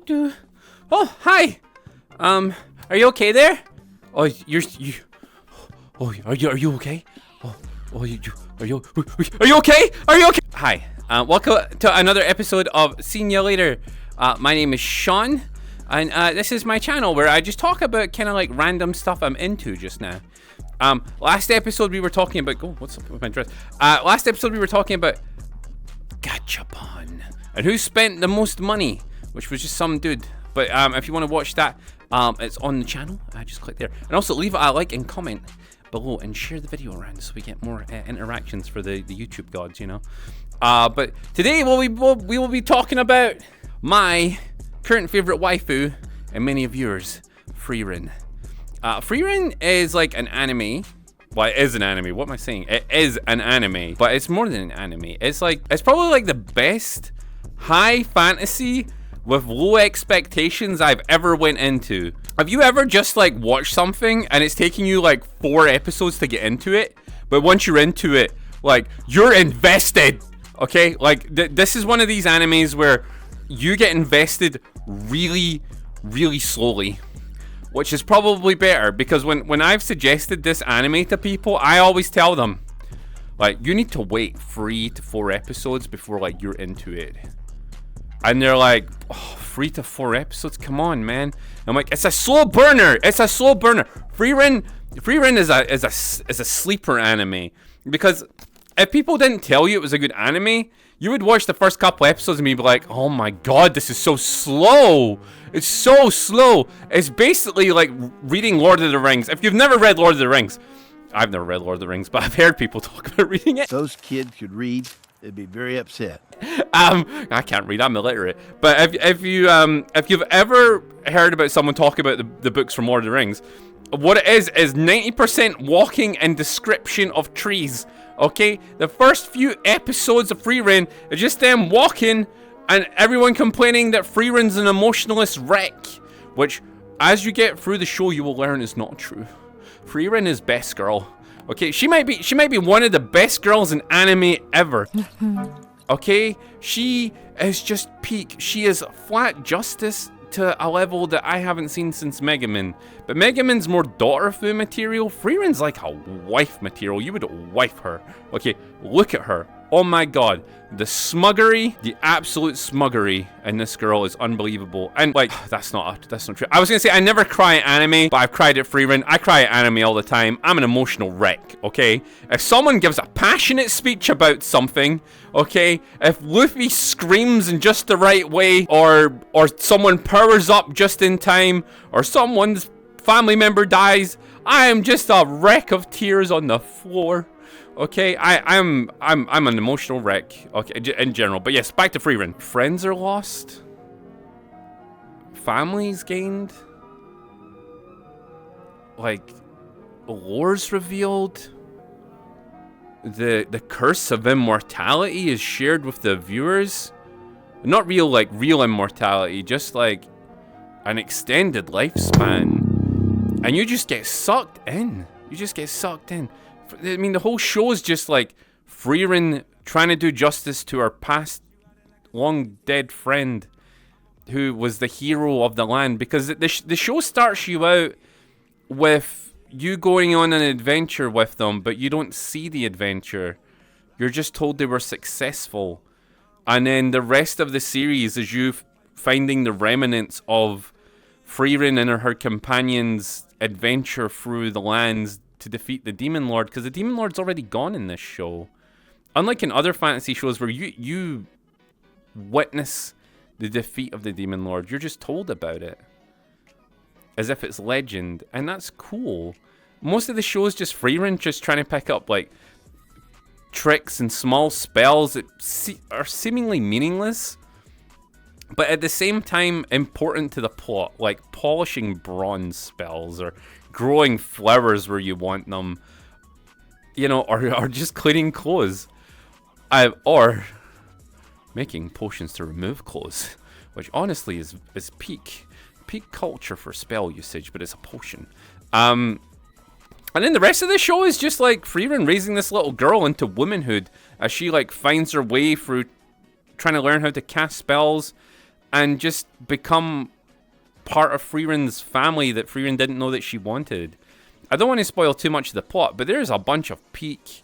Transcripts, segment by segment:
do. Oh, hi. Are you okay there? Oh, you. Oh, are you okay? Are you okay? Are you okay? Hi. Welcome to another episode of SeeNya Later. My name is Sean, and this is my channel where I just talk about kind of like random stuff I'm into just now. Last episode we were talking about. Oh, what's up with my dress? Last episode we were talking about Gachapon and who spent the most money, which was just some dude. But if you want to watch that, it's on the channel. Just click there, and also leave a like and comment below and share the video around so we get more interactions for the YouTube gods, you know. But today we will be talking about my current favorite waifu and many of yours, Frieren. Frieren is like an anime. Well, it is an anime. What am I saying? It is an anime, but it's more than an anime. It's probably like the best high fantasy with low expectations I've ever went into. Have you ever just like watched something and it's taking you like 4 episodes to get into it, but once you're into it, like you're invested? Okay, like this is one of these animes where you get invested really, really slowly, which is probably better, because when I've suggested this anime to people, I always tell them, like, you need to wait 3 to 4 episodes before like you're into it. And they're like, oh, 3 to 4 episodes? Come on, man. I'm like, it's a slow burner. It's a slow burner. Frieren is a sleeper anime, because if people didn't tell you it was a good anime, you would watch the first couple episodes and be like, oh my god, this is so slow. It's so slow. It's basically like reading Lord of the Rings. If you've never read Lord of the Rings, I've never read Lord of the Rings, but I've heard people talk about reading it. If those kids could read, they'd be very upset. I can't read. I'm illiterate. But if you've ever heard about someone talk about the books from Lord of the Rings, what it is 90% walking and description of trees. Okay, the first few episodes of Frieren are just them walking and everyone complaining that Frieren's an emotionless wreck, which, as you get through the show, you will learn is not true. Frieren is best girl. Okay, she might be one of the best girls in anime ever. Okay, she is just peak. She is flat justice to a level that I haven't seen since Megaman. But Megaman's more daughter-fu material. Frieren's like a wife material. You would wife her. Okay, look at her. Oh my god. The smuggery, the absolute smuggery in this girl is unbelievable. And like, that's not true. I was gonna say I never cry at anime, but I've cried at Frieren. I cry at anime all the time. I'm an emotional wreck, okay? If someone gives a passionate speech about something, okay? If Luffy screams in just the right way, or someone powers up just in time, or someone's family member dies, I am just a wreck of tears on the floor. Okay, I'm an emotional wreck, okay, in general. But yes, back to Frieren. Friends are lost. Families gained. Like, lore's revealed. The curse of immortality is shared with the viewers. Not real, like, real immortality, just like an extended lifespan. And you just get sucked in. You just get sucked in. I mean, the whole show is just like Frieren trying to do justice to her past long dead friend who was the hero of the land, because the show starts you out with you going on an adventure with them, but you don't see the adventure. You're just told they were successful, and then the rest of the series is you finding the remnants of Frieren and her companions' adventure through the lands to defeat the Demon Lord, because the Demon Lord's already gone in this show. Unlike in other fantasy shows where you witness the defeat of the Demon Lord, you're just told about it as if it's legend, and that's cool. Most of the shows just Frieren just trying to pick up like tricks and small spells that are seemingly meaningless, but at the same time important to the plot, like polishing bronze spells or growing flowers where you want them, you know, or just cleaning clothes, or making potions to remove clothes, which honestly is peak culture for spell usage, but it's a potion. And then the rest of the show is just like Frieren raising this little girl into womanhood as she like finds her way through trying to learn how to cast spells and just become part of Frieren's family that Frieren didn't know that she wanted. I don't want to spoil too much of the plot, but there's a bunch of peak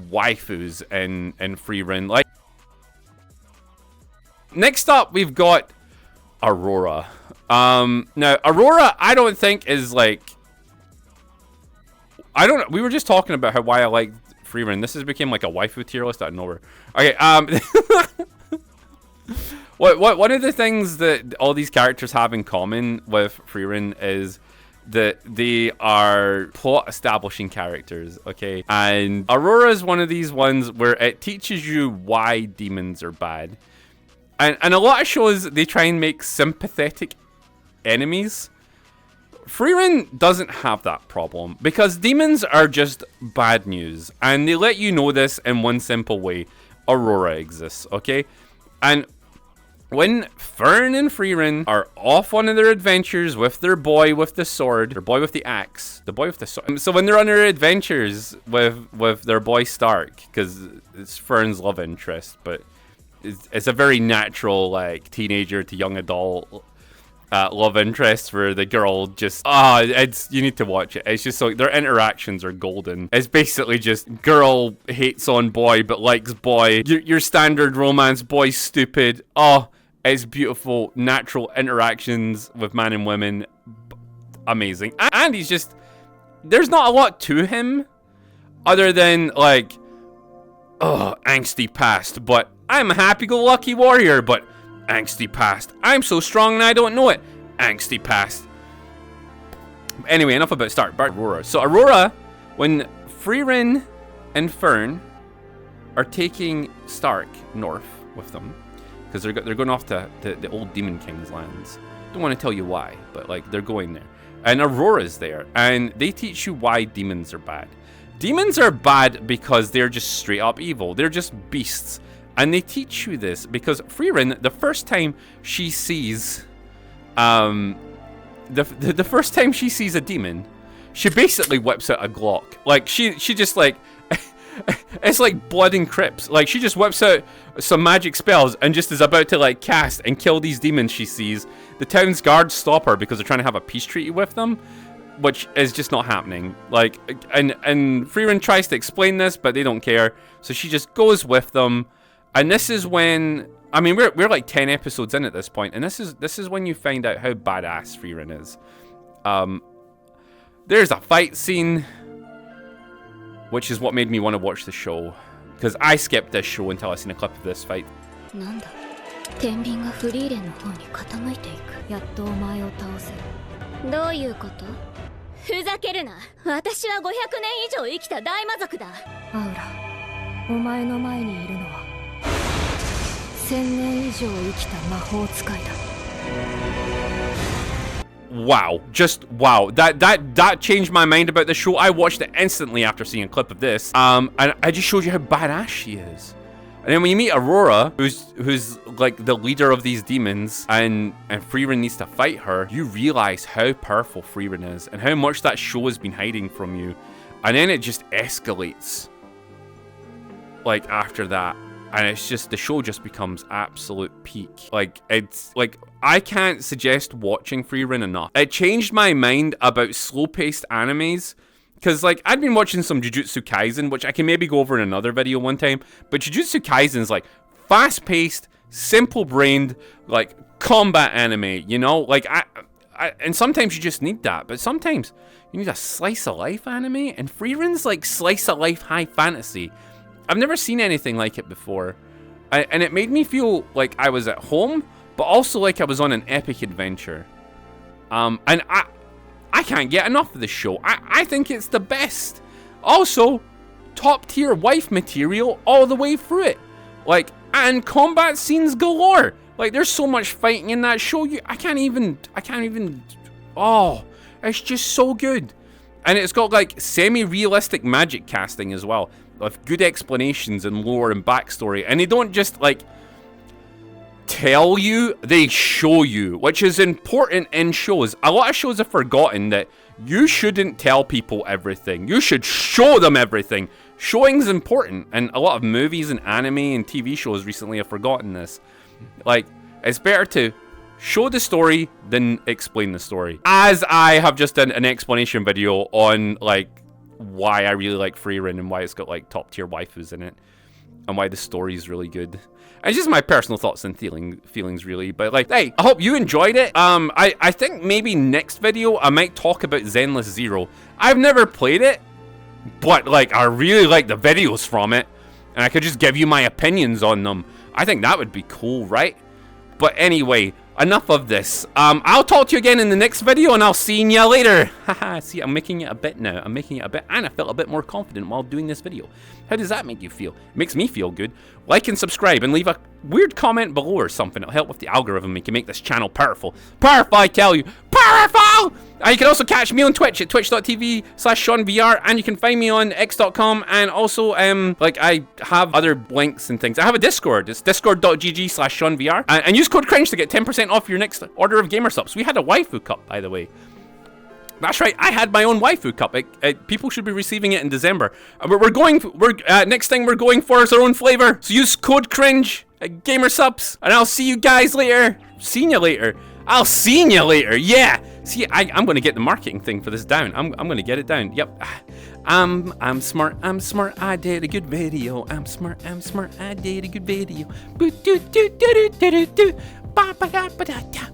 waifus in Frieren. Like, next up, we've got Aurora. Now, Aurora, I don't think is like... I don't know. We were just talking about why I like Frieren. This has become like a waifu tier list out of nowhere. Okay, one of the things that all these characters have in common with Frieren is that they are plot establishing characters, okay? And Aurora is one of these ones where it teaches you why demons are bad. And a lot of shows, they try and make sympathetic enemies. Frieren doesn't have that problem because demons are just bad news. And they let you know this in one simple way. Aurora exists, okay? And when Fern and Frieren are off on their adventures with their boy with the sword, their boy with the axe, the boy with the sword. So when they're on their adventures with their boy Stark, because it's Fern's love interest, but it's a very natural, like, teenager to young adult love interest where the girl just you need to watch it. It's just so their interactions are golden. It's basically just girl hates on boy but likes boy. Your standard romance, boy's stupid. It's beautiful, natural interactions with man and women. Amazing. And he's just, there's not a lot to him other than like, angsty past, but I'm a happy-go-lucky warrior, but angsty past. I'm so strong and I don't know it. Angsty past. Anyway, enough about Stark. Aurora. So Aurora, when Frieren and Fern are taking Stark north with them, because they're going off to the old Demon King's lands. Don't want to tell you why, but like they're going there. And Aurora's there, and they teach you why demons are bad. Demons are bad because they're just straight up evil. They're just beasts. And they teach you this because Frieren, the first time she sees the first time she sees a demon, she basically whips out a Glock. Like she just like it's like blood and crips. Like she just whips out some magic spells and just is about to like cast and kill these demons she sees. The town's guards stop her because they're trying to have a peace treaty with them, which is just not happening. Like and Frieren tries to explain this, but they don't care. So she just goes with them. And this is when, I mean, we're like 10 episodes in at this point, and this is when you find out how badass Frieren is. There's a fight scene, which is what made me want to watch the show, because I skipped this show until I seen a clip of this fight. Wow, just wow. That changed my mind about the show. I watched it instantly after seeing a clip of this. And I just showed you how badass she is. And then when you meet Aurora, who's like the leader of these demons, and Frieren needs to fight her, you realize how powerful Frieren is and how much that show has been hiding from you. And then it just escalates like after that. And it's just, the show just becomes absolute peak. Like, it's, like, I can't suggest watching Frieren enough. It changed my mind about slow-paced animes. Because, like, I'd been watching some Jujutsu Kaisen, which I can maybe go over in another video one time. But Jujutsu Kaisen is, like, fast-paced, simple-brained, like, combat anime, you know? Like, and sometimes you just need that. But sometimes you need a slice-of-life anime. And Frieren's, like, slice-of-life high fantasy. I've never seen anything like it before, and it made me feel like I was at home, but also like I was on an epic adventure. And I can't get enough of this show. I think it's the best. Also, top tier wife material all the way through it. Like, and combat scenes galore. Like, there's so much fighting in that show. I can't even. Oh, it's just so good. And it's got like semi-realistic magic casting as well, with good explanations and lore and backstory. And they don't just like tell you, they show you, which is important in shows. A lot of shows have forgotten that you shouldn't tell people everything. You should show them everything. Showing's important, and a lot of movies and anime and TV shows recently have forgotten this. Like, It's better to show the story than explain the story. As I have just done an explanation video on like why I really like Frieren and why it's got like top tier waifus in it and why the story is really good. And it's just my personal thoughts and feelings really, but like, hey, I hope you enjoyed it. I think maybe next video I might talk about Zenless Zero. I've never played it, but like I really like the videos from it, and I could just give you my opinions on them. I think that would be cool, right? But anyway, enough of this. I'll talk to you again in the next video, and I'll see ya later. Haha, see, I'm making it a bit now. I'm making it a bit, and I felt a bit more confident while doing this video. How does that make you feel? It makes me feel good. Like and subscribe, and leave a weird comment below or something. It'll help with the algorithm. We can make this channel powerful. Powerful, I tell you. Powerful! And you can also catch me on Twitch at twitch.tv/SeanVR, and you can find me on x.com, and also, like, I have other links and things. I have a Discord. It's discord.gg/SeanVR, and use code CRINGE to get 10% off your next order of gamer subs. We had a waifu cup, by the way. That's right, I had my own waifu cup. People should be receiving it in December. Next thing we're going for is our own flavor. So use code CRINGE at gamer subs, and I'll see you guys later. SeeNya later. I'll SeeNya later. Yeah. See, I'm gonna get the marketing thing for this down. I'm gonna get it down. Yep. I'm smart. I did a good video. I'm smart. I did a good video. Boo doo doo doo doo doo doo. Ba ba da ba da da.